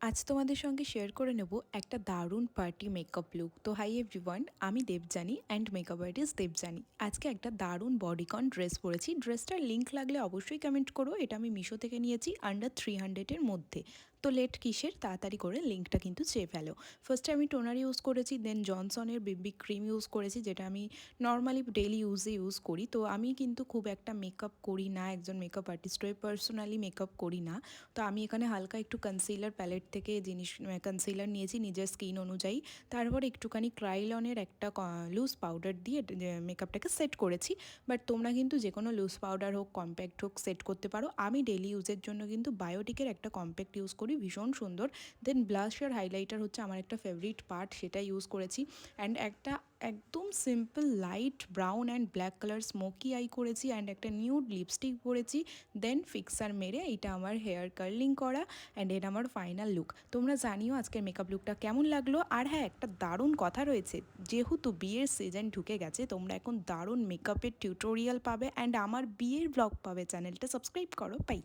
আজ তোমাদের সঙ্গে শেয়ার করে নেব একটা দারুণ পার্টি মেকআপ লুক। তো হাই এভরিওয়ান, আমি Debjani and makeup artist Debjani. আজকে একটা দারুণ বডিকন ড্রেস পরেছি। ড্রেসটার লিঙ্ক লাগলে অবশ্যই কমেন্ট করো। এটা আমি মিশো থেকে নিয়েছি আন্ডার 300-এর মধ্যে। তো লেট কিসের, তাড়াতাড়ি করে লিঙ্কটা কিন্তু চেয়ে ফেলো। ফার্স্টে আমি টোনার ইউজ করেছি, দেন জনসনের বেবি ক্রিম ইউজ করেছি, যেটা আমি নর্মালি ডেলি ইউজ করি। তো আমি কিন্তু খুব একটা মেকআপ করি না, একজন মেকআপ আর্টিস্ট হয়ে পার্সোনালি মেকআপ করি না। তো আমি এখানে হালকা একটু কনসিলার প্যালেট থেকে কনসিলার নিয়েছি নিজের স্কিন অনুযায়ী। তারপর একটুখানি ক্রাইলনের একটা লুজ পাউডার দিয়ে মেকআপটাকে সেট করেছি। বাট তোমরা কিন্তু যে কোনো লুজ পাউডার হোক, কম্প্যাক্ট হোক, সেট করতে পারো। আমি ডেলি ইউজের জন্য কিন্তু বায়োটিকের একটা কম্প্যাক্ট ইউজ করি, ভীষণ সুন্দর। দেন ব্লাশ আর হাইলাইটার হচ্ছে আমার একটা ফেভারিট পার্ট, সেটা ইউজ করেছি। অ্যান্ড একটা একদম simple light brown and black colour smoky I করেছি, অ্যান্ড একটা নিউড লিপস্টিক পরেছি। দেন ফিক্সার মেরে এটা আমার হেয়ার কার্লিং করা, অ্যান্ড এটা আমার ফাইনাল লুক। তোমরা জানিও আজকের মেকআপ লুকটা কেমন লাগলো। আর হ্যাঁ, একটা দারুণ কথা রয়েছে, যেহেতু বিয়ের সিজন ঢুকে গেছে, তোমরা এখন দারুণ মেকআপের টিউটোরিয়াল পাবে অ্যান্ড আমার বিয়ের ব্লগ পাবে। চ্যানেলটা সাবস্ক্রাইব করো। পাই।